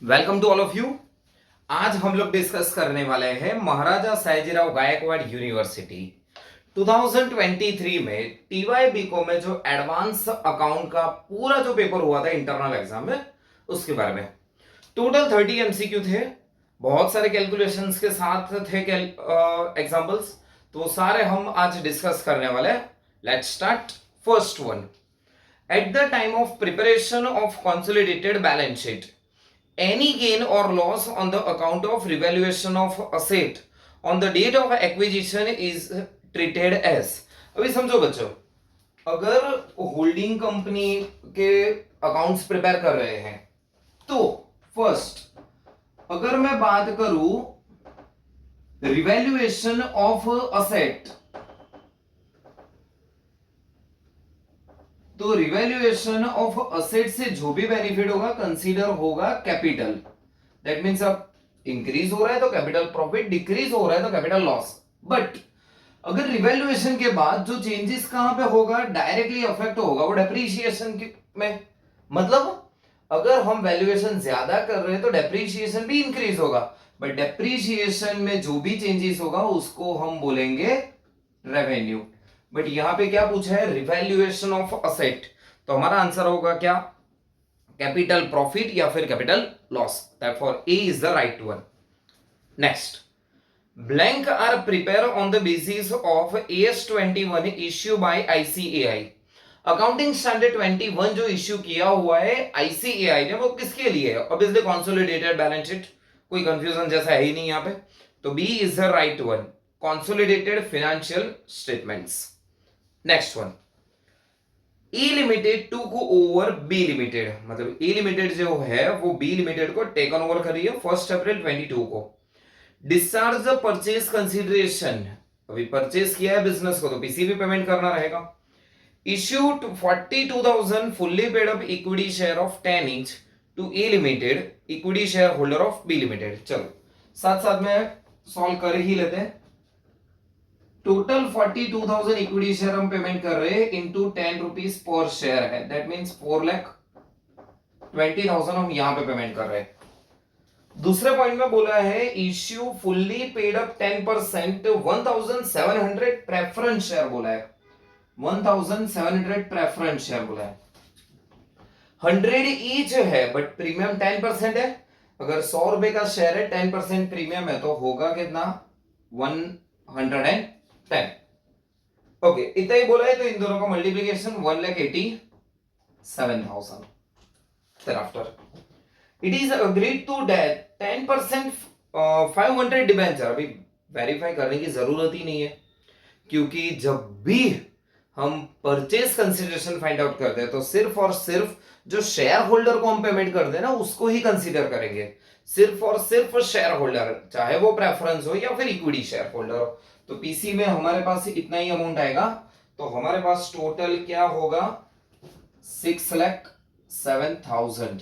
Welcome to all of you. आज हम लोग डिस्कस करने वाले हैं महाराजा सयाजीराव गायकवाड़ यूनिवर्सिटी 2023 में टीवाई बीकॉम में जो एडवांस अकाउंट का पूरा जो पेपर हुआ था इंटरनल एग्जाम में, उसके बारे में। टोटल 30 एमसीक्यू थे, बहुत सारे कैलकुलेशंस के साथ थे एग्जांपल्स, तो वो सारे हम आज डिस्कस करने वाले हैं। Let's start. First one, eight the time of preparation of consolidated balance sheet, any gain or loss on the account of revaluation of asset on the date of acquisition is treated as। अभी समझो बच्चों, अगर holding company के accounts prepare कर रहे हैं तो first अगर मैं बात करूं रिवैल्यूएशन ऑफ असेट, तो रिवैल्यूएशन ऑफ असेट से जो भी बेनिफिट होगा कंसीडर होगा कैपिटल। दैट मींस अब इंक्रीज हो रहा है तो कैपिटल प्रॉफिट, डिक्रीज हो रहा है तो कैपिटल लॉस। बट अगर रिवैल्यूएशन के बाद जो चेंजेस कहां पे होगा, डायरेक्टली अफेक्ट होगा वो डेप्रीशिएशन में। मतलब अगर हम वैल्यूएशन ज्यादा कर रहे हैं तो डेप्रीशिएशन भी इंक्रीज होगा, बट डेप्रीशिएशन में जो भी चेंजेस होगा उसको हम बोलेंगे रेवेन्यू। बट यहां पे क्या पूछा है, रिवैल्यूएशन ऑफ असेट, तो हमारा आंसर होगा क्या, कैपिटल प्रॉफिट या फिर capital loss. Therefore A is the right one. Next, blank are prepare on the basis of AS 21 issue by ICAI। Accounting standard 21 जो इश्यू किया हुआ है ICAI ने, वो किसके लिए है? ऑब्वियसली कंसोलिडेटेड बैलेंस शीट, कोई कंफ्यूजन जैसा है ही नहीं यहां पे, तो B is the right one, consolidated financial statements. Next one, E limited to को ओवर B लिमिटेड, मतलब E लिमिटेड जो है वो B लिमिटेड को टेक ओवर कर रही है 1 अप्रैल 22 को। डिस्चार्ज द परचेज कंसीडरेशन, अभी परचेज किया है बिजनेस को तो पीसीबी पेमेंट करना रहेगा। Issued 42,000 fully paid up equity share of 10 each to A limited, equity share holder of B limited. चलो साथ साथ में सॉल्व कर ही लेते हैं। टोटल 42,000 इक्विटी शेयर हम पेमेंट कर रहे हैं इनटू 10 रुपीज पर शेयर है, दैट मींस 4,20,000 हम यहां पे पेमेंट कर रहे हैं। दूसरे पॉइंट में बोला है issue fully paid up 10% 1,700 preference share बोला है, 1,700 प्रेफरेंस शेयर बोला है। 100 ईच है बट प्रीमियम 10% है। अगर 100 रुपए का शेयर है 10% प्रीमियम है तो होगा कितना, 110। ओके, इतना ही बोला है तो इन दोनों का multiplication 1,87,000। thereafter it is agreed to that 10% 500 debenture, अभी वेरीफाई करने की जरूरत ही नहीं है क्योंकि जब भी हम परचेज कंसीडरेशन फाइंड आउट करते हैं तो सिर्फ और सिर्फ जो शेयर होल्डर को हम पेमेंट कर देना उसको ही कंसीडर करेंगे, सिर्फ और सिर्फ शेयर होल्डर, चाहे वो प्रेफरेंस हो या फिर इक्विटी शेयर होल्डर हो। तो पीसी में हमारे पास इतना ही अमाउंट आएगा, तो हमारे पास टोटल क्या होगा, 6,07,000।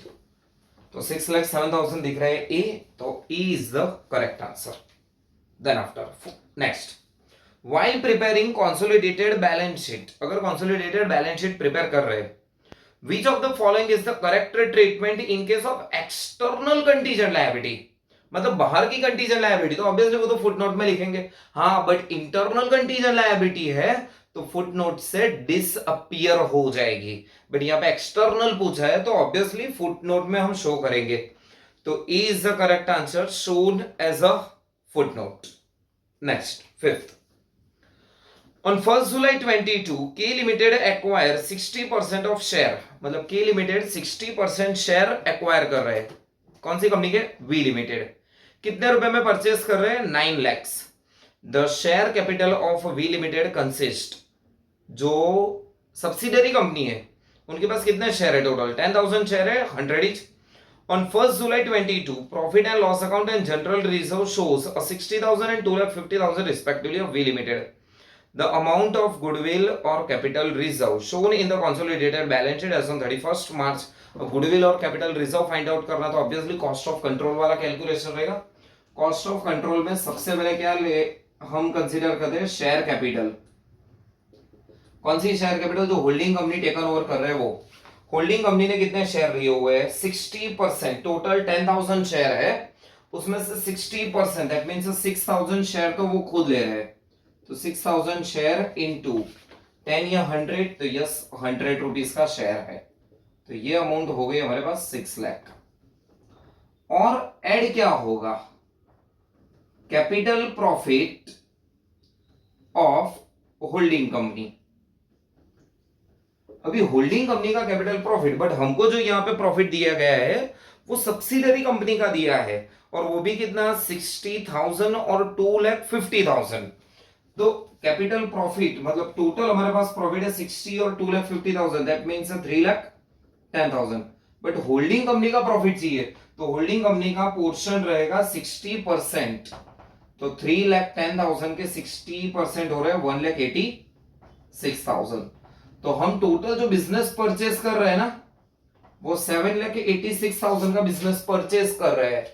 तो 6,07,000 दिख रहा है ए, तो E is the correct answer. Then after next, while preparing consolidated balance sheet, अगर कंसोलिडेटेड बैलेंस शीट प्रिपेयर कर रहे हैं, which of the following is the correct treatment in case of external contingent liability, मतलब बाहर की contingent liability तो obviously वो तो फुटनोट में लिखेंगे, हाँ बट इंटरनल कंटीजेंट लायबिलिटी है तो फुटनोट से डिसअपियर हो जाएगी। बट यहाँ पे एक्सटर्नल पूछा है तो ऑब्वियसली फुटनोट में हम शो करेंगे, तो A is the correct answer, shown as a footnote. Next, fifth, On 1st July 22, K Limited acquire 60% of share, मतलब K Limited 60% शेयर एक्वायर कर रहे हैं, कौन सी कंपनी के, V Limited। कितने रुपए में परचेस कर रहे हैं, 9 lakhs। The share capital of V Limited consist, जो सब्सिडरी कंपनी है उनके पास कितने शेयर है, टोटल 10,000 शेयर है, 100 each। On 1st July 22, profit and loss account and general reserve shows a 60,000 and 2,50,000 respectively of V Limited. The amount of goodwill or capital reserve shown in the consolidated balance sheet as on 31st March, goodwill और capital reserve find out करना तो obviously cost of control वाला calculation रहेगा। cost of control में सबसे पहले क्या ले हम कंसीडर करते हैं, शेयर कैपिटल। कौन सी शेयर कैपिटल, जो होल्डिंग कंपनी टेकन ओवर कर रहे हैं वो होल्डिंग कंपनी ने कितने शेयर लिए हुए हैं? 60%। टोटल 10,000 शेयर है, उसमें से 60% दैट मीन्स 6,000 शेयर तो वो खुद ले रहे हैं। तो 6,000 शेयर इनटू 10 या 100, तो यस 100 रुपीज का शेयर है। तो ये अमाउंट हो गई हमारे पास 6 लाख। और ऐड क्या होगा? Capital profit of holding company. अभी होल्डिंग कंपनी का कैपिटल प्रॉफिट, बट हमको जो यहां पे प्रॉफिट दिया गया है वो सब्सिडरी कंपनी का दिया है, और वो भी कितना? 60,000 और 2,50,000। तो कैपिटल प्रॉफिट मतलब टोटल हमारे पास प्रॉफिट है 60 और 2,50,000, that means 3,10,000। But holding company का प्रॉफिट चाहिए, तो होल्डिंग कंपनी का पोर्शन रहेगा 60%। तो 3,10,000 के 60% हो रहे हैं 1,86,000। तो हम टोटल जो बिजनेस परचेस कर रहे हैं ना, वो 7,86,000 का बिजनेस परचेस कर रहे हैं,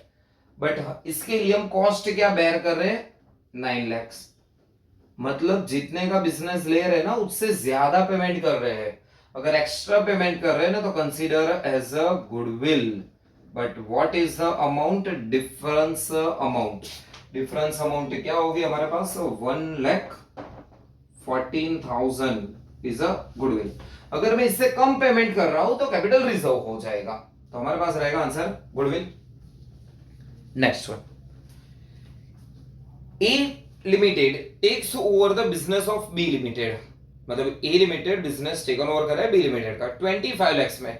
बट इसके लिए हम कॉस्ट क्या बेयर कर रहे हैं? 9 लाख। मतलब जितने का बिजनेस ले रहे हैं ना, उससे ज्यादा पेमेंट कर रहे हैं। अगर एक्स्ट्रा पेमेंट कर रहे हैं ना, तो consider as a goodwill. But what is the amount? Difference amount. Difference amount क्या होगी हमारे पास? 1,14,000 इज अ गुडविल। अगर मैं इससे कम पेमेंट कर रहा हूं तो कैपिटल रिजर्व हो जाएगा। तो हमारे पास रहेगा answer goodwill. Next one, A limited takes over the business of B limited. मतलब A limited business taken over कर रहा है बी लिमिटेड का 25 lakhs में।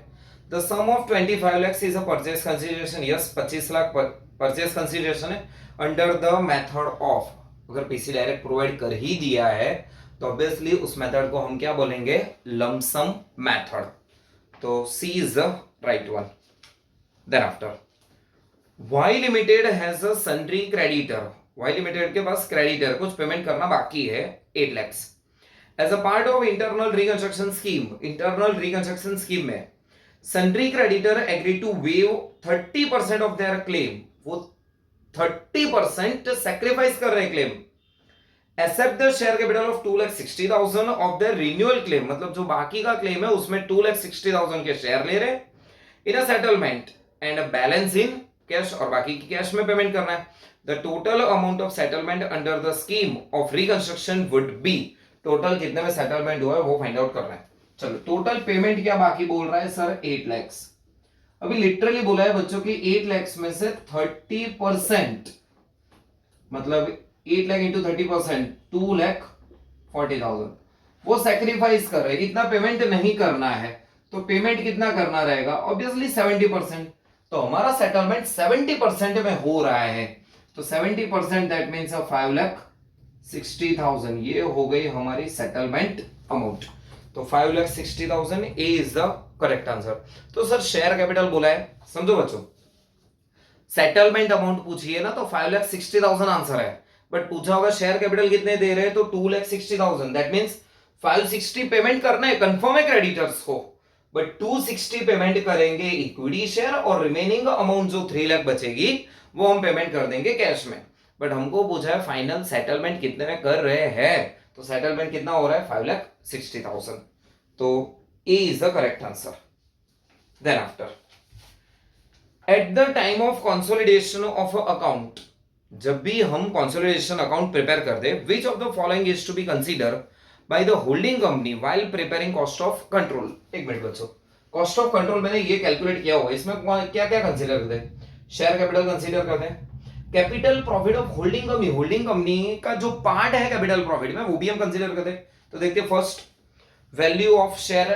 The sum of 25 lakhs is a purchase consideration. Yes 25 lakh purchase consideration है under the method of. अगर PC direct provide कर ही दिया है तो ऑब्वियसली उस मेथड को हम क्या बोलेंगे? Lump sum method. तो C is the right one. Then after Y limited has a sundry creditor. Y limited के पास क्रेडिटर कुछ पेमेंट करना बाकी है 8 lakhs। As a part of internal reconstruction scheme, internal reconstruction scheme में sundry creditor agree to waive 30% of their claim. वो 30% sacrifice कर रहे हैं claim. Except the share capital of 2,60,000 of the renewal claim. मतलब जो बाकी का क्लेम है उसमें 2,60,000 के शेयर ले रहे in a settlement and balance in cash, और बाकी की कैश में पेमेंट करना है। The total amount of settlement under the scheme of reconstruction would be. Total कितने में सेटलमेंट हुआ है वो फाइंड आउट करना है। चलो टोटल पेमेंट क्या बाकी बोल रहा है सर? 8 lakhs। अभी लिटरली बोला है बच्चों की 8 lakhs में से 30%, मतलब 8 लाख इंटू 30%, 2,40,000 वो सेक्रीफाइस कर रहे हैं। इतना पेमेंट नहीं करना है, तो पेमेंट कितना करना रहेगा? ऑब्वियसली 70%। तो हमारा सेटलमेंट 70% में हो रहा है, तो 70% दैट मीन्स 5,60,000। ये हो गई हमारी सेटलमेंट अमाउंट। तो 5,60,000 ए इज द करेक्ट आंसर। तो सर शेयर कैपिटल बोला है, समझो बच्चों, सेटलमेंट अमाउंट पूछी है ना, तो 5,60,000 आंसर है। बट पूछा होगा शेयर कैपिटल कितने दे रहे हैं, तो 2,60,000। दैट मीन्स 560 पेमेंट करना है, कंफर्म है क्रेडिटर्स को, बट 260 पेमेंट करेंगे इक्विटी शेयर, और रिमेनिंग अमाउंट जो 3 लाख बचेगी वो हम पेमेंट कर देंगे कैश में। बट हमको पूछा है फाइनल सेटलमेंट कितने में कर रहे हैं, तो सेटलमेंट कितना हो रहा है? 5,60,000। तो A is the correct answer. Then after at the time of consolidation of account, जब भी हम कंसोलिडेशन अकाउंट प्रिपेयर करते हैं, which of the following is to be consider by the holding company while preparing cost of control. एक minute बच्चों, cost of control मैंने ये calculate किया हुआ है, इसमें क्या क्या कंसीडर करते हैं? शेयर कैपिटल कंसीडर करते हैं, capital profit of holding company, holding company का जो पार्ट है कैपिटल प्रॉफिट में वो भी हम कंसीडर करते हैं। तो देखते हैं first, value of share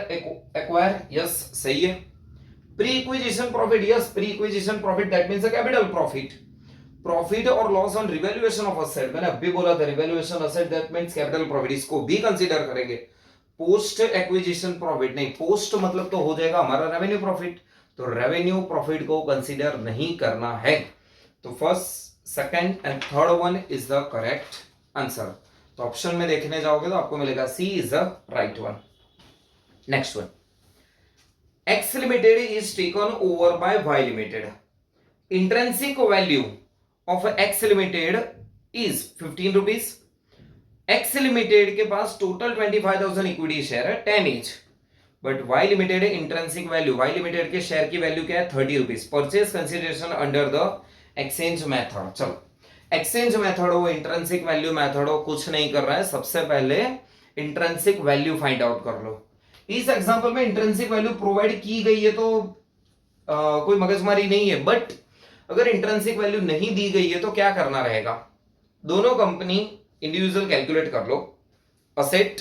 acquire, yes सही है। Pre acquisition profit, yes pre acquisition profit that means capital profit. Profit और loss on revaluation of asset, मैंने अभी बोला था revaluation asset that means capital profit, इसको भी कंसीडर करेंगे। पोस्ट एक्विजिशन प्रॉफिट नहीं, पोस्ट मतलब तो हो जाएगा हमारा रेवेन्यू प्रॉफिट, तो रेवेन्यू प्रॉफिट को कंसीडर नहीं करना है। तो first second and third one is the correct answer. तो ऑप्शन में देखने जाओगे तो आपको मिलेगा C is the right one. Next one, X Limited is taken over by Y Limited. Intrinsic value of X Limited is 15 rupees. X Limited के पास total 25,000 equity share है 10 each. But Y limited intrinsic value, Y limited के share की value क्या है 30 rupees, purchase consideration under the exchange method. चलो exchange method हो, intrinsic value method हो, कुछ नहीं कर रहा है, सबसे पहले इंट्रेंसिक वैल्यू फाइंड आउट कर लो। इस एग्जांपल में इंट्रेंसिक वैल्यू प्रोवाइड की गई है तो कोई मगजमारी नहीं है, बट अगर इंट्रेंसिक वैल्यू नहीं दी गई है तो क्या करना रहेगा, दोनों कंपनी इंडिविजुअल कैलकुलेट कर लो, असेट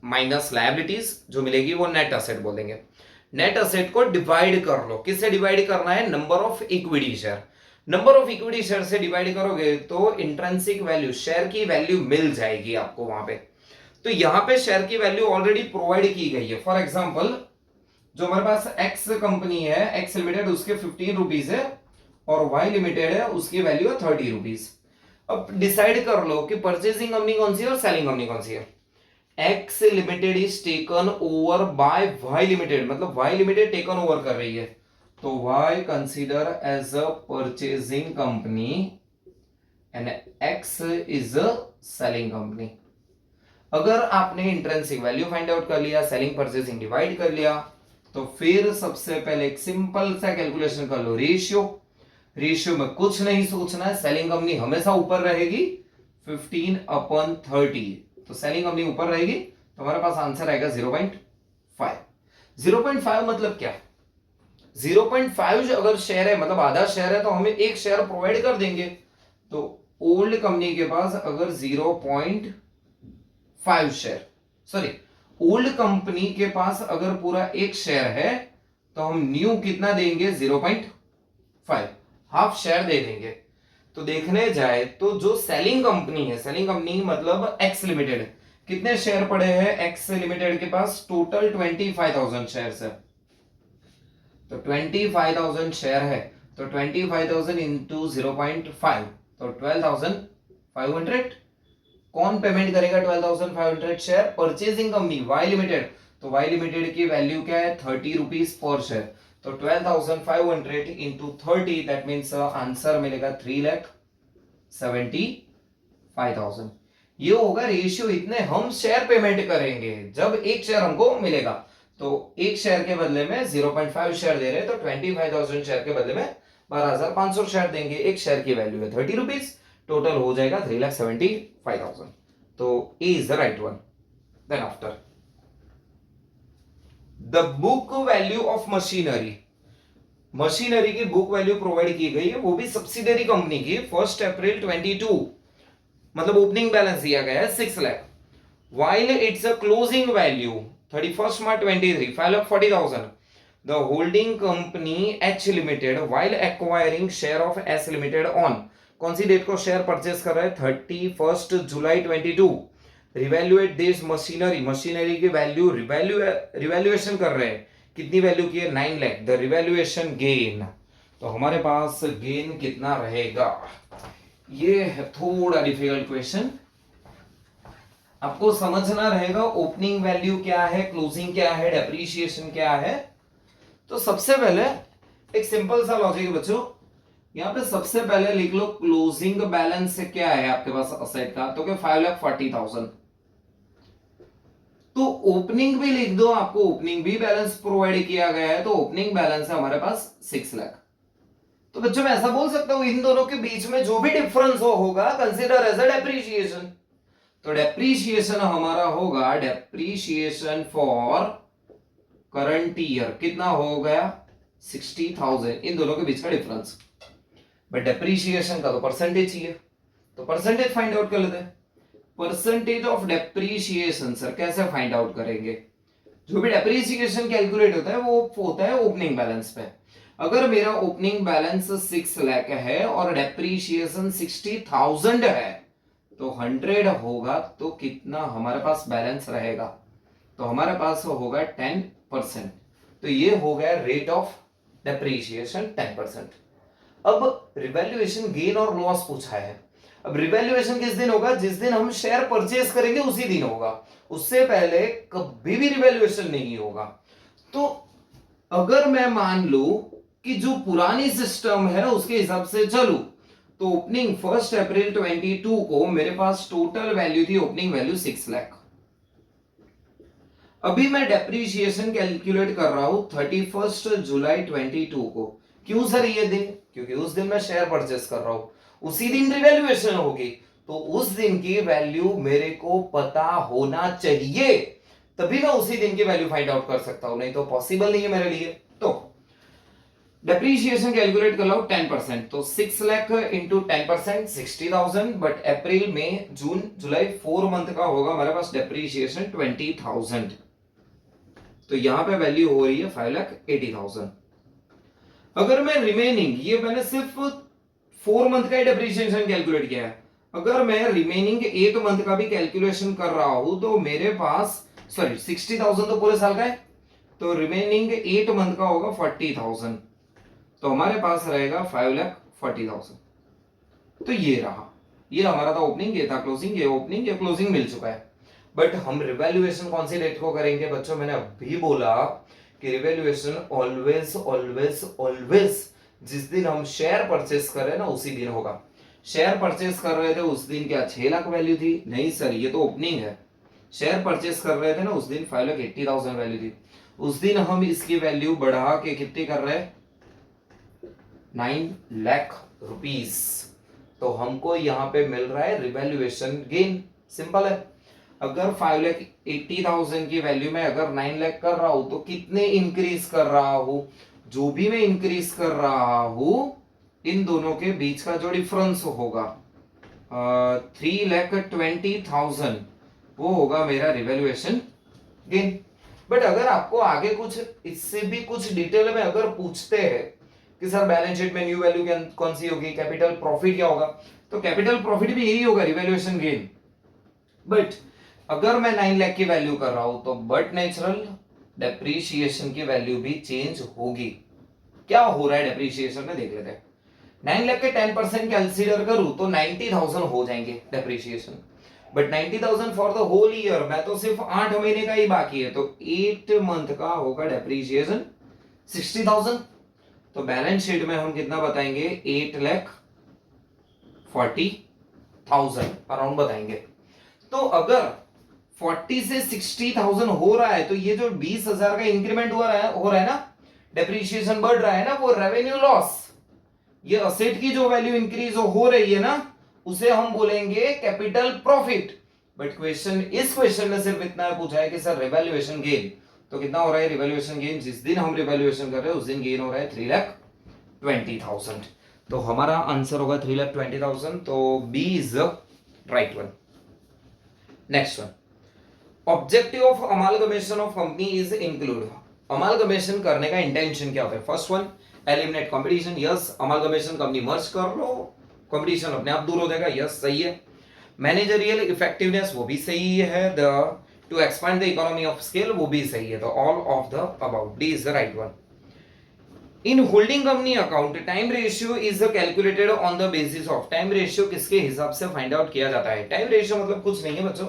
माइनस लायबिलिटीज जो मिलेगी वो नेट असेट बोलेंगे, नेट असेट को डिवाइड कर लो, किससे डिवाइड करना है, number of equity share, number of equity share से डिवाइड करोगे तो इंट्रेंसिक वैल्यू शेयर की वैल्यू मिल जाएगी आपको वहां पे। तो यहां पे शेयर की वैल्यू ऑलरेडी प्रोवाइड की गई है। फॉर एग्जांपल जो हमारे पास एक्स कंपनी है, एक्स लिमिटेड, उसके 15 रुपीज है और वाई लिमिटेड है उसकी वैल्यू है 30 रुपीज। अब डिसाइड कर लो कि परचेसिंग कंपनी कौन सी है और सेलिंग कंपनी कौन सी है। X limited is taken over by Y limited, मतलब वाई लिमिटेड टेकन ओवर कर रही है, तो Y consider as a purchasing company and X is a selling company. अगर आपने इंट्रेंसिक वैल्यू फाइंड आउट कर लिया, सेलिंग परचेसिंग डिवाइड कर लिया, तो फिर सबसे पहले एक सिंपल सा कैलकुलेशन कर लो, रेशियो, रेशियो में कुछ नहीं सोचना है, सेलिंग कंपनी हमेशा ऊपर रहेगी 15/30, तो सेलिंग कंपनी ऊपर रहेगी, तो हमारे पास आंसर आएगा 0.5। 0.5 मतलब क्या, 0.5 अगर शेयर है मतलब आधा शेयर है तो हमें एक शेयर प्रोवाइड कर देंगे, तो ओल्ड कंपनी के पास अगर 0.5 शेयर, सॉरी ओल्ड कंपनी के पास अगर पूरा एक शेयर है तो हम न्यू कितना देंगे 0.5, हाफ शेयर दे देंगे। तो देखने जाए तो जो सेलिंग कंपनी है, सेलिंग कंपनी मतलब एक्स लिमिटेड, कितने शेयर पड़े हैं एक्स लिमिटेड के पास, टोटल 25,000 शेयर है, तो 25,000 शेयर है, तो 25,000 इंटू 0.5 तो 12,500। कौन पेमेंट करेगा 12,500 share, purchasing company Y limited, तो वाई लिमिटेड की वैल्यू क्या है 30 रुपीज पर शेयर, तो 12,500 इंटू 30 दैट मीन्स आंसर मिलेगा 3,75,000। ये होगा रेशियो, इतने हम शेयर पेमेंट करेंगे जब एक शेयर हमको मिलेगा, तो एक शेयर के बदले में 0.5 शेयर दे रहे हैं, तो 25,000 शेयर के बदले में 12,500 शेयर देंगे, एक शेयर की वैल्यू है 30 रुपीज, टोटल हो जाएगा 3,75,000, तो A is the right one. Then after the book value of machinery, machinery की बुक वैल्यू प्रोवाइड की गई है, वो भी सब्सिडरी कंपनी की, 1 अप्रैल 22, मतलब ओपनिंग बैलेंस दिया गया है 6 lakh, while it's a closing value 31st March 23 5,40,000, the holding company H limited while acquiring share of S limited on, कौन सी डेट को शेयर परचेस कर रहा है 31 जुलाई 22, रिवैल्यूएट दिस मशीनरी, मशीनरी की वैल्यू रिवैल्यूएशन कर रहे हैं, कितनी वैल्यू की है 9 लाख, द रिवैल्यूएशन गेन, तो हमारे पास गेन कितना रहेगा, ये है थोड़ा डिफिकल्ट क्वेश्चन, आपको समझना रहेगा ओपनिंग वैल्यू क्या है, क्लोजिंग क्या है, डेप्रीशिएशन क्या है। तो सबसे पहले एक सिंपल सा लॉजिक है बच्चों, यहां पे सबसे पहले लिख लो क्लोजिंग बैलेंस क्या है आपके पास असेट का, तो क्या 5,40,000, तो ओपनिंग भी लिख दो, आपको ओपनिंग भी बैलेंस प्रोवाइड किया गया है, तो ओपनिंग बैलेंस है हमारे पास 6 लाख। तो बच्चों मैं ऐसा बोल सकता हूं इन दोनों के बीच में जो भी डिफरेंस होगा कंसीडर एज अ डेप्रीशिएशन, तो डेप्रीशिएशन हमारा होगा, डेप्रीशिएशन फॉर करंट ईयर कितना हो गया 60,000, इन दोनों के बीच का डिफरेंस, बट डेप्रीशिएशन का तो परसेंटेज चाहिए, तो परसेंटेज फाइंड आउट कर लेते हैं। परसेंटेज ऑफ डेप्रीशिएशन सर कैसे फाइंड आउट करेंगे, जो भी डेप्रीशिएशन कैलकुलेट होता है वो होता है ओपनिंग बैलेंस पे, अगर मेरा ओपनिंग बैलेंस 6 लाख है और डेप्रीशिएशन 60,000 है, तो 100 होगा तो कितना हमारे पास बैलेंस रहेगा, तो हमारे पास होगा 10%, तो ये हो गया रेट ऑफ डेप्रीशिएशन 10%। अब रिवैल्यूएशन गेन और लॉस पूछा है, अब रिवैल्यूएशन किस दिन होगा, जिस दिन हम शेयर परचेज करेंगे उसी दिन होगा, उससे पहले कभी भी रिवैल्यूएशन नहीं होगा। तो अगर मैं मान लू कि जो पुरानी सिस्टम है उसके हिसाब से चलू, तो ओपनिंग 1 अप्रैल 22 को मेरे पास टोटल वैल्यू थी ओपनिंग वैल्यू 6 लाख, अभी मैं डेप्रीशिएशन कैलकुलेट कर रहा हूं 31 जुलाई 22 को। क्यों सर ये दिन? क्योंकि उस दिन मैं शेयर परचेस कर रहा हूं, उसी दिन रिवैल्यूएशन होगी, तो उस दिन की वैल्यू मेरे को पता होना चाहिए, तभी मैं उसी दिन की वैल्यू फाइंड आउट कर सकता हूं, नहीं तो पॉसिबल नहीं है मेरे लिए। तो डेप्रीशिएशन कैलकुलेट कर लो 10%, तो 6 लाख इंटू 10% 60,000, बट अप्रैल मई जून जुलाई 4 मंथ का होगा हमारे पास डेप्रीशिएशन 20,000, तो यहां पे वैल्यू हो रही है 5,80,000। अगर मैं रिमेनिंग, ये मैंने सिर्फ 4 मंथ का डेप्रीशिएशन कैलकुलेट किया है, अगर मैं रिमेनिंग 8 मंथ का भी कैलकुलेशन कर रहा हूं तो मेरे पास, सॉरी 60,000 तो पूरे साल का है, तो रिमेनिंग 8 मंथ का होगा 40,000, तो हमारे पास रहेगा 5,40,000। तो ये रहा, ये हमारा था ओपनिंग, ये था क्लोजिंग, ये ओपनिंग ये क्लोजिंग मिल चुका है। बट हम रिवैल्यूएशन कौन सी डेट को करेंगे बच्चों? मैंने अभी बोला कि रिवैल्यूएशन ऑलवेज ऑलवेज ऑलवेज जिस दिन हम शेयर परचेस कर रहे हैं ना उसी दिन होगा। शेयर परचेस कर रहे थे उस दिन क्या 6 लाख वैल्यू थी? नहीं सर, ये तो ओपनिंग है। शेयर परचेस कर रहे थे ना उस दिन 5,80,000 वैल्यू थी, उस दिन हम इसकी वैल्यू बढ़ा के कितनी कर रहे हैं? 9 लाख रुपीस। तो हमको यहां पे मिल रहा है रिवैल्यूएशन गेन। सिंपल है। अगर 5,80,000 की वैल्यू में अगर 9 लाख कर रहा हूं तो कितने इंक्रीज कर रहा हूं? जो भी मैं इंक्रीज कर रहा हूं इन दोनों के बीच का जो डिफरेंस होगा 3,20,000 वो होगा मेरा रिवैल्यूएशन गेन। बट अगर आपको आगे कुछ इससे भी कुछ डिटेल में अगर पूछते हैं कि सर बैलेंस शीट में न्यू वैल्यू कौन सी होगी, कैपिटल प्रॉफिट क्या होगा, तो कैपिटल प्रॉफिट भी यही होगा, रिवैल्यूएशन गेन। बट अगर मैं 9 लाख की वैल्यू कर रहा हूं तो बट नेचुरल डेप्रीशिएशन की वैल्यू भी चेंज होगी। क्या हो रहा है डेप्रीशिएशन में देख लेते हैं। 9 लाख के 10% कंसीडर करूं तो 90,000 हो जाएंगे depreciation, but 90,000 for the whole year, मैं तो सिर्फ 8 महीने का ही बाकी है, तो 8 मंथ का होगा डेप्रीशिएशन 60,000। तो बैलेंस शीट में हम कितना बताएंगे? 8,40,000 अराउंड बताएंगे। तो अगर 40 से 60,000 हो रहा है तो ये जो 20,000 का इंक्रीमेंट हो रहा है ना, डेप्रीशिएशन बढ़ रहा है ना, वो रेवेन्यू लॉस, ये असेट की जो वैल्यू इंक्रीज हो रही है ना उसे हम बोलेंगे कैपिटल प्रॉफिट। बट क्वेश्चन, इस क्वेश्चन में सिर्फ इतना पूछा है कि सर रिवैल्यूएशन गेन, तो कितना हो रहा है रिवैल्यूएशन गेन? जिस दिन हम रिवैल्यूएशन कर रहे हैं उस दिन गेन हो रहा है 3,20,000। तो हमारा आंसर होगा 3,20,000, तो B is the right one. Next one, objective of amalgamation of company is include. Amalgamation करने का इंटेंशन क्या होता है? First one, eliminate competition. Yes, amalgamation company merge कर लो, कंपटीशन अपने आप दूर हो जाएगा। यस, सही है। मैनेजरियल इफेक्टिवनेस, वो भी सही है। The two expand the economy of scale, वो भी सही है। तो all of the about, D is the right one. In holding company account time ratio is calculated on the basis of. Time ratio किसके हिसाब से फाइंड आउट किया जाता है? टाइम रेशियो मतलब कुछ नहीं है बच्चों,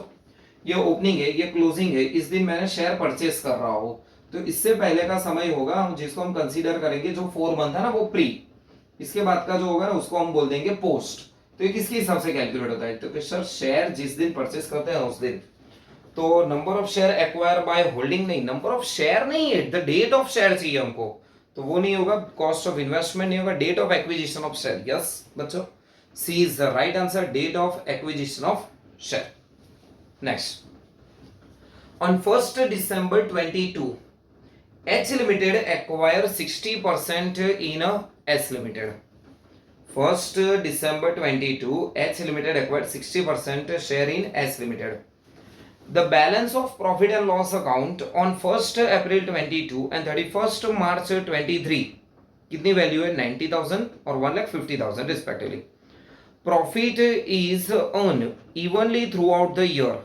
ये ओपनिंग है, ये क्लोजिंग है, इस दिन मैंने शेयर परचेस कर रहा हूं, तो इससे पहले का समय होगा जिसको हम कंसीडर करेंगे, जो 4 मंथ है ना वो प्री, इसके बाद का जो होगा ना उसको हम बोल देंगे पोस्ट। तो ये किसके हिसाब से कैलकुलेट होता है? तो सर शेयर जिस दिन परचेस करते हैं उस दिन, तो number of share acquire by holding नहीं, नंबर ऑफ शेयर नहीं है, द डेट ऑफ शेयर चाहिए हमको, तो वो नहीं होगा, कॉस्ट ऑफ इन्वेस्टमेंट नहीं होगा, date of acquisition of share. Yes बच्चों, C is the right answer, date of acquisition of share. Next, on 1st December 22, H Limited acquire 60% in S Limited. 1st December 22, H Limited acquired 60% share in S Limited. The balance of profit and loss account on 1st April 22 and 31st March 23 कितनी value है? 90,000 और 1,50,000 respectively. Profit is earned evenly throughout the year.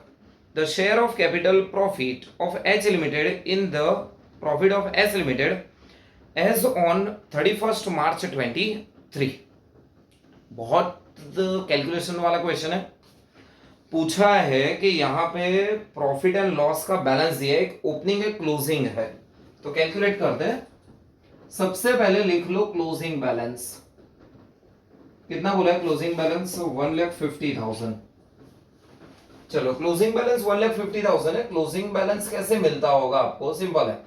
The share of capital profit of H Limited in the profit of S Limited as on 31st March 23. बहुत calculation वाला question है। पूछा है कि यहाँ पे प्रॉफिट एंड लॉस का balance दिया है, एक ओपनिंग है क्लोजिंग है, तो कैलकुलेट करते हैं। सबसे पहले लिख लो क्लोजिंग बैलेंस, कितना बोला है क्लोजिंग बैलेंस? 1,50,000। चलो क्लोजिंग बैलेंस 1,50,000 है। क्लोजिंग बैलेंस कैसे मिलता होगा आपको? सिंपल है,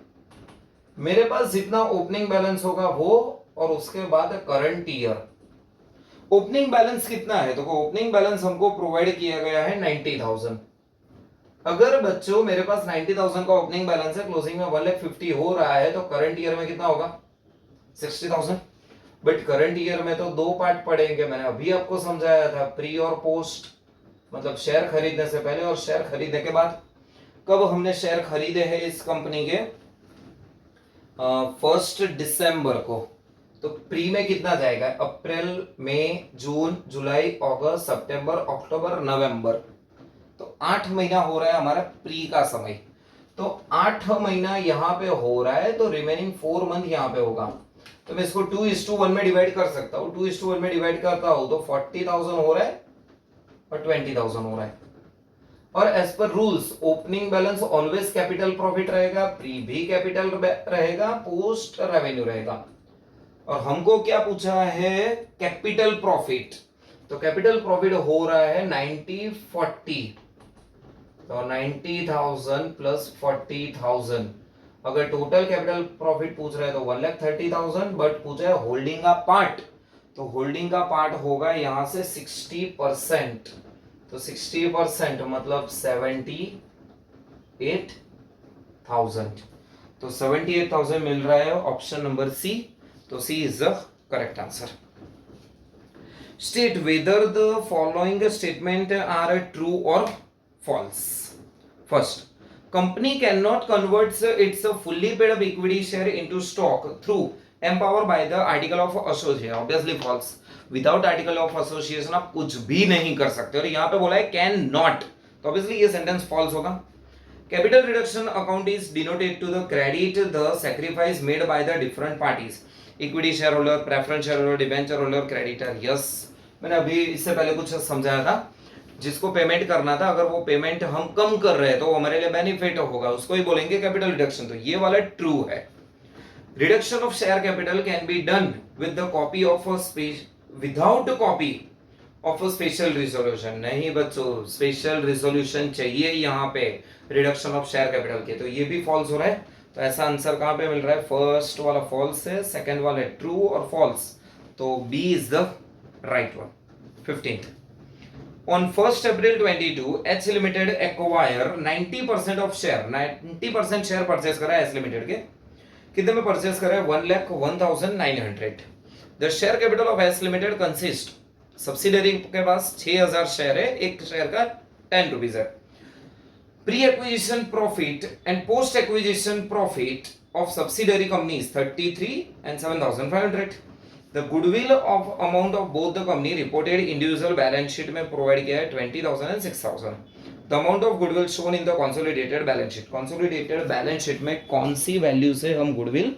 मेरे पास जितना ओपनिंग बैलेंस होगा वो, और उसके बाद करंट ईयर। ओपनिंग बैलेंस कितना है? तो ओपनिंग बैलेंस हमको प्रोवाइड किया गया है 90,000। अगर बच्चों मेरे पास 90,000 का ओपनिंग बैलेंस है, क्लोजिंग में 1,50,000 हो रहा है, तो करंट ईयर में कितना होगा? 60,000। बट करंट ईयर में तो दो पार्ट पड़ेंगे, मैंने अभी आपको समझाया था, प्री और पोस्ट, मतलब शेयर खरीदने से पहले और शेयर खरीदने के बाद। कब हमने शेयर खरीदे हैं इस कंपनी के? 1 दिसंबर को। तो प्री में कितना जाएगा? अप्रैल, मई, जून, जुलाई, अगस्त, सितंबर, अक्टूबर, नवंबर। तो 8 महीना हो रहा है हमारा प्री का समय। तो 8 महीना यहाँ पे हो रहा है, तो रिमेनिंग 4 मंथ यहाँ पे होगा। तो मैं इसको 2:1 में डिवाइड कर सकता हूँ। 2:1 में डिवाइड करता हूँ तो 40,000 हो रहा है और 20,000 हो रहा है। और as per rules opening balance always capital profit रहेगा, प्री भी कैपिटल रहेगा, पोस्ट रेवेन्यू रहेगा। और हमको क्या पूछा है? Capital profit. तो कैपिटल प्रॉफिट हो रहा है 90/40, तो 90,000 प्लस 40,000। अगर टोटल कैपिटल प्रॉफिट पूछ रहे हैं तो 1,30,000, बट पूछा है होल्डिंग का पार्ट, तो होल्डिंग का पार्ट होगा यहां से 60%। तो 60% मतलब 78,000। तो 78,000 मिल रहा है, ऑप्शन नंबर सी। तो C is the correct answer. State whether the following statement are true or false. First, company cannot convert its fully paid up equity share into stock through empower by the article of association. Obviously false. Without article of association आप कुछ भी नहीं कर सकते, और यहाँ पे बोला है कैन नॉट, तो ऑब्वियसली ये सेंटेंस फॉल्स होगा। Capital reduction account is denoted to the credit the sacrifice made by the different parties, equity share holder, preference share holder, debenture holder, creditor. Yes, मैंने अभी इससे पहले कुछ समझाया था, जिसको पेमेंट करना था, अगर वो पेमेंट हम कम कर रहे हैं तो हमारे लिए बेनिफिट होगा, उसको ही बोलेंगे कैपिटल रिडक्शन। तो ये वाला ट्रू है। Reduction of share capital can be done with the copy of without copy of special resolution. नहीं बच्चों, स्पेशल रिजोल्यूशन चाहिए यहाँ पे रिडक्शन ऑफ शेयर कैपिटल के, तो ये भी फॉल्स हो रहा है। तो ऐसा आंसर कहाँ पे मिल रहा है? फर्स्ट वाला फॉल्स है, सेकंड वाला ट्रू और फॉल्स, तो B is the right one. 15th, on 1st April 22 H Limited acquire 90% of share, 90% share purchase करा है H Limited के। कितने में परचेस करा है? 1,01,900। The share capital of H Limited consist, subsidiary के पास 6,000 शेयर है, एक शेयर का 10 रुपीज है। Pre acquisition profit and post acquisition profit of subsidiary companies 33 and 7,500। The goodwill of amount of both the company reported individual balance sheet में provide किया है 20,000 and 6,000। The amount of goodwill shown in the consolidated balance sheet, consolidated balance sheet में कौन सी value से हम goodwill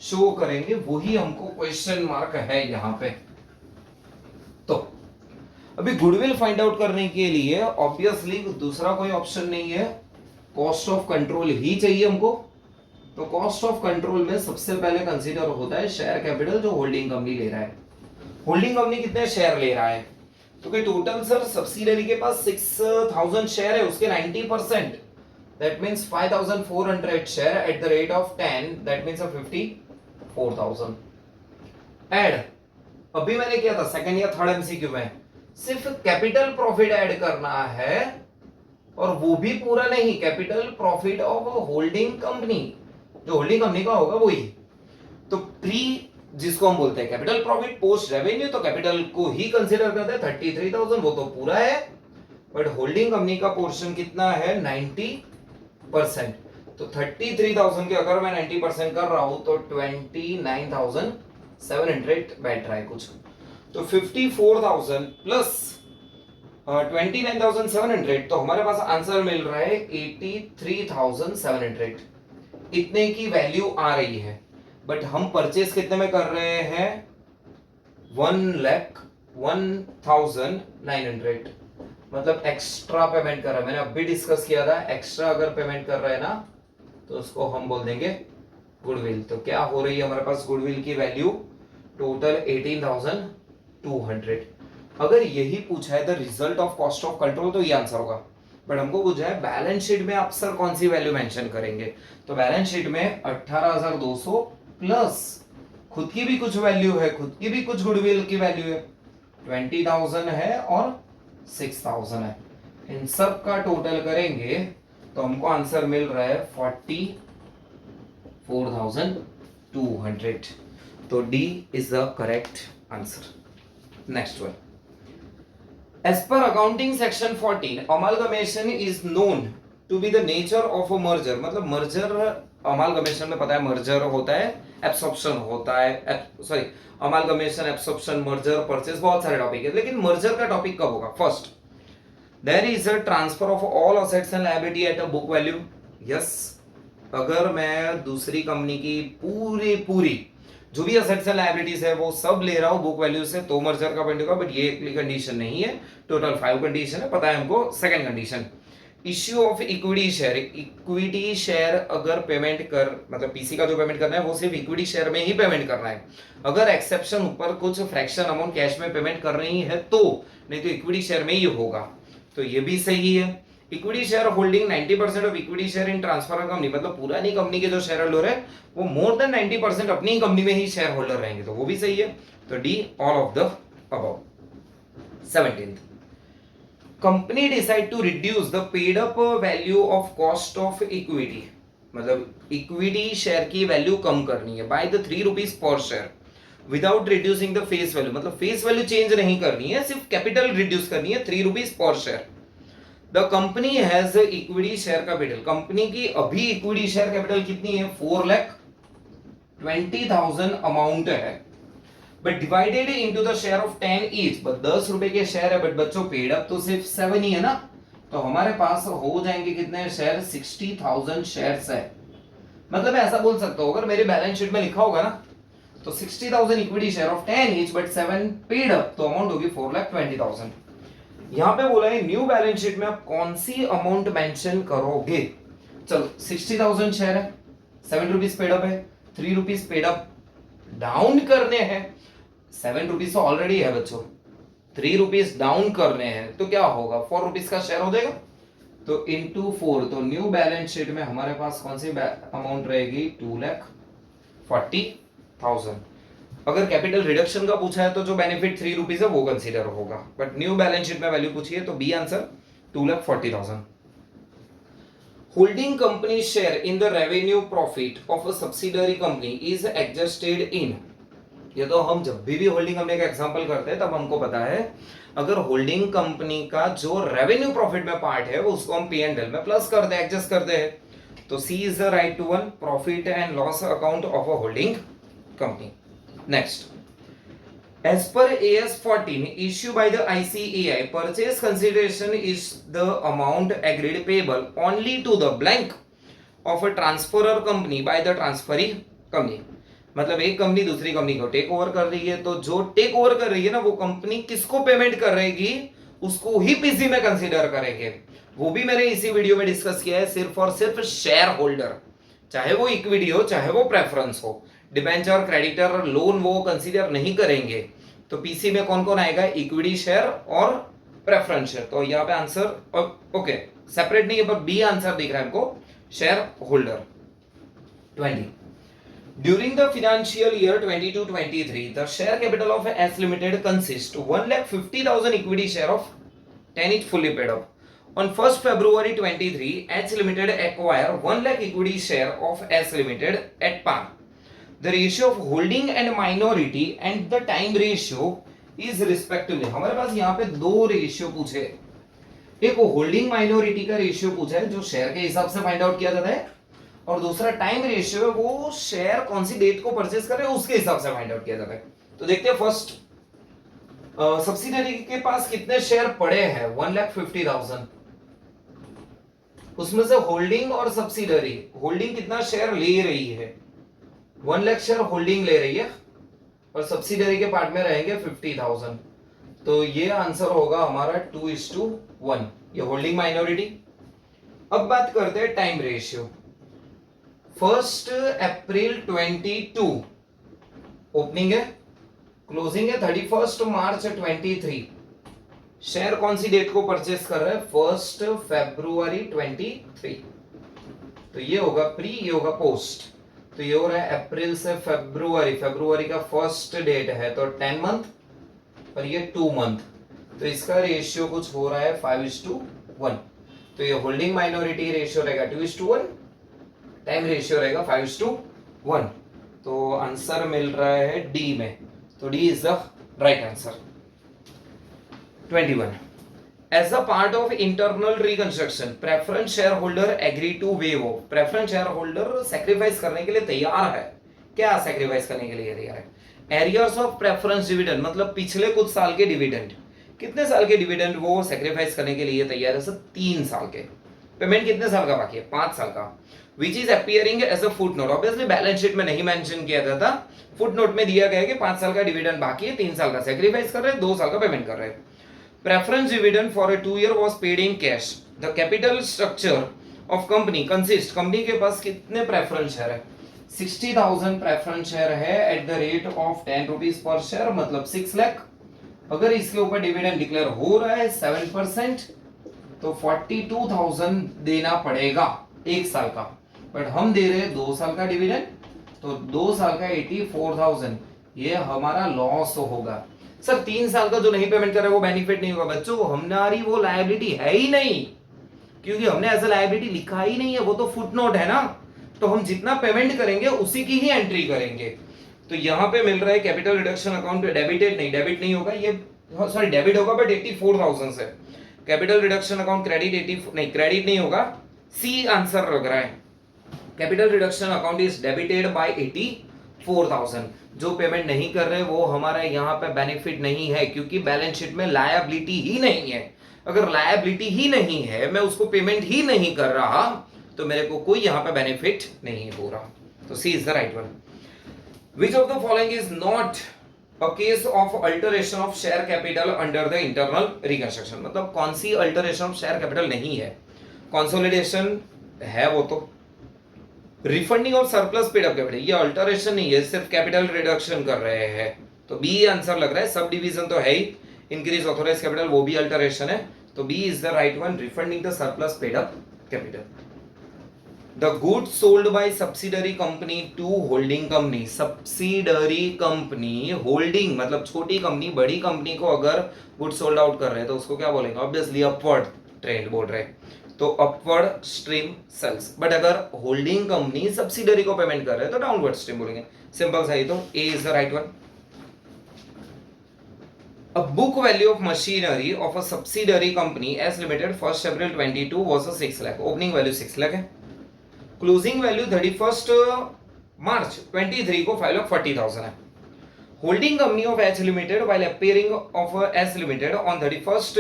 show करेंगे, वही हमको क्वेश्चन मार्क है यहाँ पे। तो अभी गुडविल फाइंड आउट करने के लिए ऑब्वियसली दूसरा कोई ऑप्शन नहीं है, कॉस्ट ऑफ कंट्रोल ही चाहिए हमको। तो कॉस्ट ऑफ कंट्रोल में सबसे पहले कंसीडर होता है शेयर कैपिटल जो होल्डिंग कंपनी ले रहा है। होल्डिंग कंपनी कितने शेयर ले रहा है? तो कि टोटल सर सब्सिडरी के पास 6,000 शेयर है, उसके 90%, that means 5,400 share at the rate of 10, that means 54,000। Add, अभी मैंने किया था सेकंड या थर्ड एमसीक्यू में, सिर्फ कैपिटल प्रॉफिट ऐड करना है, और वो भी पूरा नहीं, capital profit of holding company, जो होल्डिंग कंपनी का होगा वही। तो प्री जिसको हम बोलते हैं कैपिटल प्रॉफिट, पोस्ट रेवेन्यू, तो कैपिटल को ही कंसीडर करते हैं 33,000, वो तो पूरा है, बट होल्डिंग कंपनी का पोर्शन कितना है? 90%। तो 33,000 के अगर मैं 90% कर रहा हूं तो 29,700 बैठ रहा है कुछ, तो 54,000 प्लस 29,700, तो हमारे पास आंसर मिल रहा है 83,700। इतने की वैल्यू आ रही है, बट हम परचेस कितने में कर रहे हैं? 1,01,900, मतलब एक्स्ट्रा पेमेंट कर रहा है। मैंने अभी डिस्कस किया था, एक्स्ट्रा अगर पेमेंट कर रहे हैं ना तो उसको हम बोल देंगे गुडविल। तो क्या हो रही है हमारे पास गुडविल की वैल्यू? टोटल 18,200। अगर यही पूछा है the result of cost of control, तो ये आंसर होगा। बट हमको पूछा है बैलेंस शीट में आप सर कौन सी वैल्यू मेंशन करेंगे, तो बैलेंस शीट में 18,200 प्लस खुद की भी कुछ वैल्यू है, खुद की भी कुछ गुडविल की वैल्यू है, 20,000 है और 6,000 है, इन सब का टोटल करेंगे तो हमको आंसर मिल रहा है 44,200. तो D is the correct answer. Next one. As per accounting section 14, amalgamation is known to be the nature of a merger. मतलब merger amalgamation में पता है merger होता है, absorption होता है, sorry amalgamation, absorption, merger, purchase, बहुत सारे टॉपिक है, लेकिन merger का टॉपिक कब होगा? First, there is a transfer of all assets and liability at a book value. Yes, अगर मैं दूसरी कंपनी की पूरी जो भी असेट्स एंड लायबिलिटीज है वो सब ले रहा हूं बुक वैल्यू से तो मर्जर का पॉइंट होगा, बट ये कंडीशन नहीं है, टोटल 5 कंडीशन है, पता है हमको. Second condition, issue of equity share. Equity share अगर पेमेंट कर मतलब पीसी का जो पेमेंट करना है वो सिर्फ इक्विटी शेयर में ही पेमेंट करना है. अगर एक्सेप्शन ऊपर कुछ फ्रैक्शन अमाउंट कैश में पेमेंट कर रही है तो, नहीं तो इक्विटी शेयर में ही होगा. तो ये भी सही है. Equity share holding 90% of equity share in transfer company, मतलब पुरानी कंपनी के जो शेयर होल्डर है वो मोर देन 90% अपनी कंपनी में ही शेयर होल्डर रहेंगे, तो वो भी सही है. तो D all of the above. 17th, company decide to reduce the paid up value of cost of equity. मतलब इक्विटी शेयर की वैल्यू कम करनी है by the 3 rupees per share without reducing the face value. मतलब face value change नहीं करनी है, सिर्फ कैपिटल रिड्यूस करनी है 3 rupees per share. The company has equity share capital. Company की अभी इक्विटी शेयर कैपिटल कितनी है? 4,20,000 अमाउंट है, but divided into the share of 10 each. But 10 रुपए के शेयर है, बट बच्चों पेड अप तो सिर्फ 7 ही है ना, तो हमारे पास हो जाएंगे कितने शेयर? 60,000 शेयर्स है. मतलब मैं ऐसा बोल सकता हूं, अगर मेरे बैलेंस शीट में लिखा होगा ना तो 60,000 equity share of 10 each but 7 paid up, तो अमाउंट होगी 4,20,000. यहां पे बोला है न्यू बैलेंस शीट में आप कौन सी अमाउंट मेंशन करोगे. चलो 60,000 शेयर है, 7 रुपीज पेड अप है, 3 रुपीज पेड अप डाउन करने हैं. 7 रुपीज तो ऑलरेडी है बच्चों, 3 रुपीज डाउन करने हैं तो क्या होगा? 4 रुपीज का शेयर हो जाएगा, तो इंटू 4. तो न्यू बैलेंस शीट में हमारे पास कौन सी अमाउंट रहेगी? 2,40,000. अगर कैपिटल रिडक्शन का पूछा है तो जो बेनिफिट 3 रुपीज है वो कंसीडर होगा, बट न्यू बैलेंस शीट में वैल्यू पूछी है तो B answer 2,40,000. Holding company share in the revenue profit of a subsidiary company is adjusted in. ये तो हम जब भी होल्डिंग कंपनी का एग्जांपल करते हैं तब हमको पता है, अगर होल्डिंग कंपनी का जो रेवेन्यू प्रॉफिट में पार्ट है वो उसको हम P&L में प्लस कर दे, एडजस्ट करते हैं, तो C is the right one. Profit and loss account of a holding company. Next, as per AS 14 issued by the ICAI, purchase consideration is the amount agreed payable only to the blank of a transferor company by the transferee company. मतलब एक company दूसरी company को take over कर रही है, तो जो take over कर रही है ना वो कंपनी किसको पेमेंट कर रहेगी उसको ही पीसी में कंसीडर करेंगे. वो भी मैंने इसी वीडियो में डिस्कस किया है. सिर्फ और सिर्फ शेयर होल्डर, चाहे वो इक्विटी हो चाहे वो प्रेफरेंस हो, डिबेंचर, क्रेडिटर, लोन वो कंसीडर नहीं करेंगे. तो पीसी में कौन कौन आएगा? इक्विटी शेयर और प्रेफरेंस शेयर. तो यहाँ पे आंसर ओके सेपरेट नहीं है पर बी आंसर दिख रहा है हमको, share holder. 20. During the financial year 22-23, the share capital of S Limited consists 1,50,000 equity share of 10 each fully paid up. On 1st February 23, H Limited acquire 1 lakh equity share of S Limited at par. The ratio of holding and minority and the time ratio is respectively. हमारे पास यहाँ पे दो ratio पूछे, एक holding minority का ratio पूछा है जो शेयर के हिसाब से फाइंड आउट किया जाता है, और दूसरा टाइम रेशियो है वो शेयर कौन सी डेट को परचेस कर रहे हैं उसके हिसाब से फाइंड आउट किया जाता है. तो देखते हैं फर्स्ट सब्सिडरी के पास कितने शेयर पड़े हैं? 1,50,000. उसमें से होल्डिंग और सब्सिडरी, होल्डिंग कितना शेयर ले रही है? 1 लाख शेयर होल्डिंग ले रही है और सब्सिडरी के पार्ट में रहेंगे 50,000. तो ये आंसर होगा हमारा 2:1, ये होल्डिंग माइनॉरिटी. अब बात करते हैं टाइम रेशियो. 1 अप्रैल 22 ओपनिंग है, क्लोजिंग है 31 मार्च 23. शेयर कौन सी डेट को परचेस कर रहा है? 1 फरवरी 23। तो ये होगा प्री, ये होगा पोस्ट। तो ये हो रहा है अप्रैल से फरवरी, फरवरी का फर्स्ट डेट है तो 10 मंथ और ये 2 मंथ, तो इसका रेशियो कुछ हो रहा है 5:1। तो ये होल्डिंग माइनॉरिटी रेशियो रहेगा 2:1, टाइम रेशियो रहेगा 5:1। तो आंसर मिल रहा है डी में, तो D is the right answer. 21. As a part of internal reconstruction, preference shareholder agree to waive off. Preference shareholder sacrifice करने के लिए तैयार है। क्या sacrifice करने के लिए तैयार है? Arrears of preference dividend, मतलब पिछले कुछ साल के डिविडेंड। कितने साल के डिविडेंड वो सेक्रीफाइस करने के लिए तैयार है? सर 3 साल के। पेमेंट कितने साल का बाकी है? 5 साल का। Which is appearing as a foot note. Obviously balance sheet में नहीं मेंशन किया जाता था, फुट नोट में दिया गया है कि 5 साल का डिविडेंड बाकी है, 3 साल का सेक्रीफाइस कर रहे हैं, 2 साल का पेमेंट कर रहे हैं। Preference dividend for a 2-year was paid in cash. The capital structure of company consists, company के पास कितने प्रेफरेंस शेयर है? 60,000 प्रेफरेंस शेयर है at the rate of 10 rupees per share, मतलब 6 लाख। अगर इसके ऊपर डिविडेंड डिक्लेयर हो रहा है 7%, तो 42,000 देना पड़ेगा 1 साल का, बट हम दे रहे हैं 2 साल का डिविडेंड, तो 2 साल का 84,000, ये हमारा लॉस होगा। सर 3 साल का जो नहीं पेमेंट कर रहा है वो बेनिफिट नहीं होगा। बच्चों हमारी वो लायबिलिटी है ही नहीं, क्योंकि हमने एज अ लायबिलिटी लिखा ही नहीं है, वो तो फुटनोट है ना, तो हम जितना पेमेंट करेंगे उसी की ही एंट्री करेंगे। तो यहाँ पे मिल रहा है कैपिटल रिडक्शन अकाउंट डेबिटेड नहीं, डेबिट नहीं होगा ये, सॉरी डेबिट होगा बट 84,000 से। कैपिटल रिडक्शन अकाउंट क्रेडिट 80 नहीं, क्रेडिट नहीं होगा, सी आंसर लग रहा है। Capital reduction account is debited bye 84,000। जो पेमेंट नहीं कर रहे वो हमारा यहाँ पे बेनिफिट नहीं है, क्योंकि बैलेंस शीट में लायबिलिटी ही नहीं है। अगर लायबिलिटी ही नहीं है, मैं उसको पेमेंट ही नहीं कर रहा, तो मेरे को कोई यहाँ पे बेनिफिट नहीं हो रहा। तो C is the right one. Which of the following is not a case of alteration of share capital under the internal reconstruction. मतलब कौन सी अल्टरेशन ऑफ शेयर कैपिटल नहीं है? कंसोलिडेशन है वो तो, refunding of surplus paid up capital ये alteration नहीं है, सिर्फ कैपिटल रिडक्शन कर रहे हैं, तो बी आंसर लग रहा है। सब डिवीजन तो है ही, इंक्रीज ऑथोराइज कैपिटल वो भी अल्टरेशन है, तो B is the right one, refunding the surplus paid up capital. The goods sold by subsidiary company to holding company. Subsidiary company, holding मतलब छोटी कंपनी बड़ी कंपनी को अगर गुड्स सोल्ड आउट कर रहे हैं तो उसको क्या बोलेंगे? ऑब्वियसली अपवर्ड ट्रेंड बोल रहे हैं, तो अपवर्ड स्ट्रीम सेल्स। बट अगर होल्डिंग कंपनी सब्सिडरी को पेमेंट कर रहे हैं तो डाउनवर्ड स्ट्रीम बोलेंगे। सिंपल सा ही, तो A is the right one. A book value of machinery of a subsidiary company as limited 1st April 22 was a 6 lakh. Opening value 6 lakh है, क्लोजिंग वैल्यू 31st मार्च 23 को 5,40,000 है। Holding company of H limited while appearing of H limited on 31st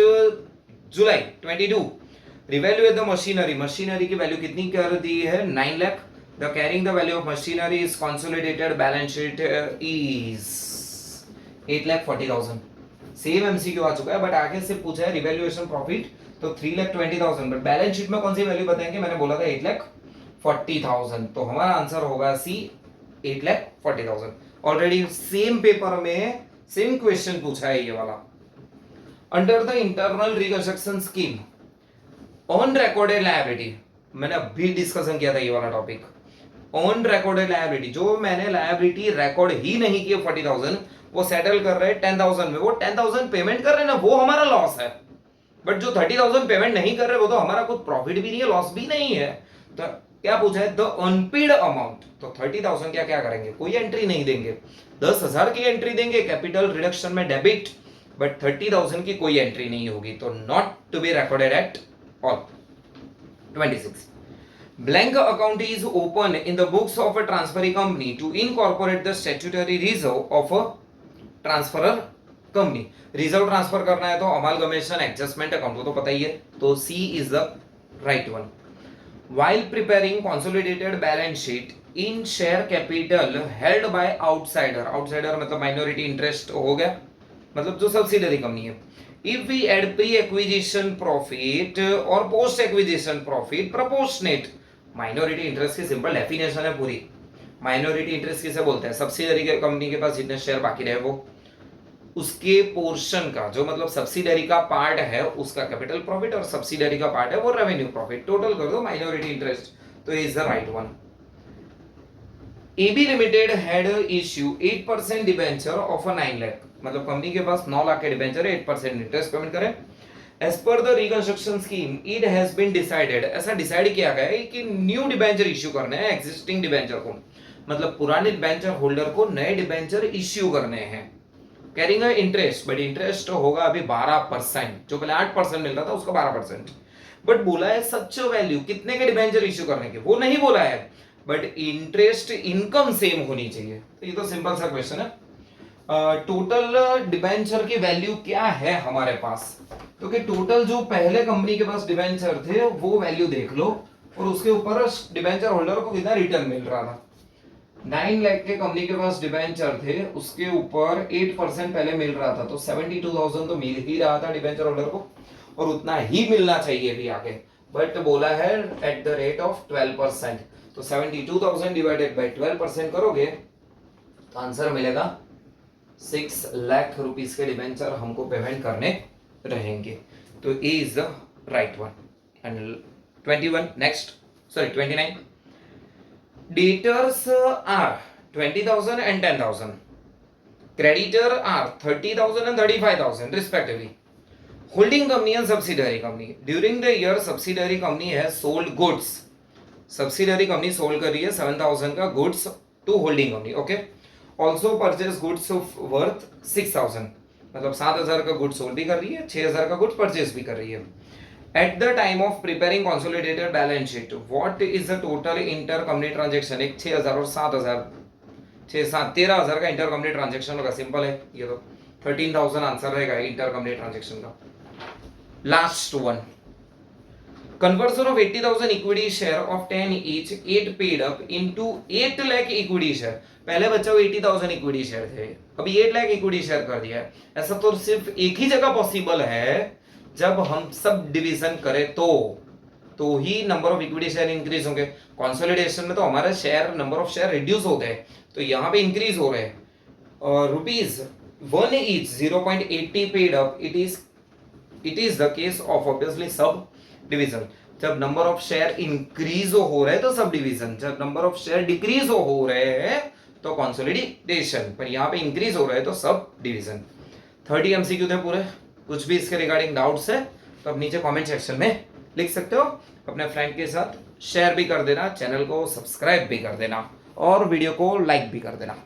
July 22 revaluate the machinery. Machinery की value कितनी कर दी है? 9 lakh. The carrying the value of machinery is consolidated balance sheet is 8,40,000। Same MCQ आ चुका है, but आगे से पूछा है रिवैल्यूएशन प्रॉफिट, तो 3,20,000, बट बैलेंस शीट में कौन सी वैल्यू बताएंगे? मैंने बोला था 8,40,000, तो हमारा आंसर होगा सी 8,40,000। ऑलरेडी सेम पेपर में सेम क्वेश्चन पूछा है ये वाला। Under the internal reconstruction scheme on recorded liability, मैंने अभी डिस्कशन किया था ये वाला टॉपिक। ऑन रिकॉर्डेड लायबिलिटी, जो मैंने लायबिलिटी रिकॉर्ड ही नहीं की 40,000, वो सेटल कर रहे हैं 10,000 में, वो 10,000 पेमेंट कर रहे हैं ना, वो हमारा लॉस है। बट जो 30,000 पेमेंट नहीं कर रहे वो तो हमारा कुछ प्रॉफिट भी नहीं है, लॉस भी नहीं है। तो क्या पूछा है? द अनपेड अमाउंट, तो 30,000 क्या करेंगे? कोई एंट्री नहीं देंगे, 10,000 की एंट्री देंगे कैपिटल रिडक्शन में डेबिट, बट 30,000 की कोई एंट्री नहीं होगी, तो not to be recorded at all. 26. Blank account is open in the books of a transferee company to incorporate the statutory reserve of a transferor company. Reserve transfer करना है तो amalgamation adjustment account, वो तो पता ही है, तो C is the right one. While preparing consolidated balance sheet in share capital held by outsider, outsider मतलब minority interest हो गया, मतलब जो सब्सिडरी कंपनी है। If we add pre-acquisition profit और post-acquisition profit proportionate, minority interest की simple definition है पूरी। माइनॉरिटी इंटरेस्ट किसे बोलते हैं? सब्सिडरी के कंपनी के पास जितने शेयर बाकी रहे वो। उसके पोर्शन का, जो मतलब सब्सिडरी का पार्ट है उसका कैपिटल प्रॉफिट और सब्सिडरी का पार्ट है वो रेवेन्यू प्रॉफिट, टोटल कर दो माइनॉरिटी इंटरेस्ट, तो is the right one. AB limited had issue 8% debenture of 9 lakh, मतलब कंपनी के पास 9 लाख के डिबेंचर है, 8% इंटरेस्ट पेमेंट करें। As per the reconstruction scheme it has been decided, ऐसा डिसाइड किया गया है कि न्यू डिबेंचर इश्यू करने हैं एग्जिस्टिंग डिबेंचर को, मतलब पुराने डिबेंचर होल्डर को नए डिबेंचर इश्यू करने हैं। कैरिंग इंटरेस्ट, बट इंटरेस्ट होगा अभी 12%, जो पहले 8% मिल रहा था उसका 12%। बट बोला है सच वैल्यू, कितने के डिबेंचर इश्यू करने के वो नहीं बोला है, बट इंटरेस्ट इनकम सेम होनी चाहिए। तो ये तो सिंपल सा क्वेश्चन है। टोटल डिबेंचर की वैल्यू क्या है हमारे पास, तो कि टोटल जो पहले कंपनी के पास डिबेंचर थे वो वैल्यू देख लो और उसके ऊपर डिबेंचर होल्डर को कितना रिटर्न मिल रहा था। 9 लाख के कंपनी के पास डिबेंचर थे, उसके ऊपर 8% पहले मिल रहा था, तो 72,000 तो मिल ही रहा था डिबेंचर होल्डर को, और उतना ही मिलना चाहिए भी आगे, बट बोला है एट द रेट ऑफ 12%, तो 72,000 डिवाइडेड बाय 12% करोगे तो आंसर मिलेगा 6 लाख रुपीस के डिबेंचर हमको पेमेंट करने रहेंगे, तो A is the right one. And 21 next, sorry 29, debtors are 20,000 and 10,000, creditor are 30,000 and 35,000 respectively. Holding company and subsidiary company, during the year subsidiary company has sold goods, subsidiary company sold कर रही है 7,000 का goods to holding company, okay, also purchase goods of worth 6,000, मतलब 7,000 का goods sold भी कर रही है, 6,000 का goods purchase भी कर रही है। At the time of preparing consolidated balance sheet, what is the total intercompany transaction? एक 6,000 और 7,000, 6-7 13,000 का इंटरकंपनी ट्रांजेक्शन होगा, सिंपल है ये तो, 13,000 आंसर रहेगा इंटरकंपनी ट्रांजेक्शन का। Last one, conversion of 80,000 equity share of 10 each, 8 paid up into 8 lakh equity share, पहले बच्चा वो 80,000 इक्विटी शेयर थे, अभी 8 लाख इक्विटी शेयर कर दिया है। ऐसा तो सिर्फ एक ही जगह पॉसिबल है, जब हम सब डिवीजन करें तो ही number of equity share increase होंगे। कंसोलिडेशन में तो हमारा share, number of share reduce होते हैं, तो यहाँ पे इंक्रीज हो रहे हैं। Rupees 1 each 0.80 paid up, it is the case of obviously subdivision. जब नंबर ऑफ शेयर इंक्रीज हो रहे हैं तो सब डिवीजन, जब नंबर ऑफ शेयर डिक्रीज हो रहे हैं तो कंसोलिडेशन, पर यहाँ पे इंक्रीज हो रहे हैं तो सब डिवीजन। 30 एमसीक्यू थे पूरे, कुछ भी इसके रिगार्डिंग डाउट्स है तो आप नीचे कमेंट सेक्शन में लिख सकते हो। अपने फ्रेंड के साथ शेयर भी कर देना, चैनल को सब्सक्राइब भी कर देना और वीडियो को लाइक भी कर देना।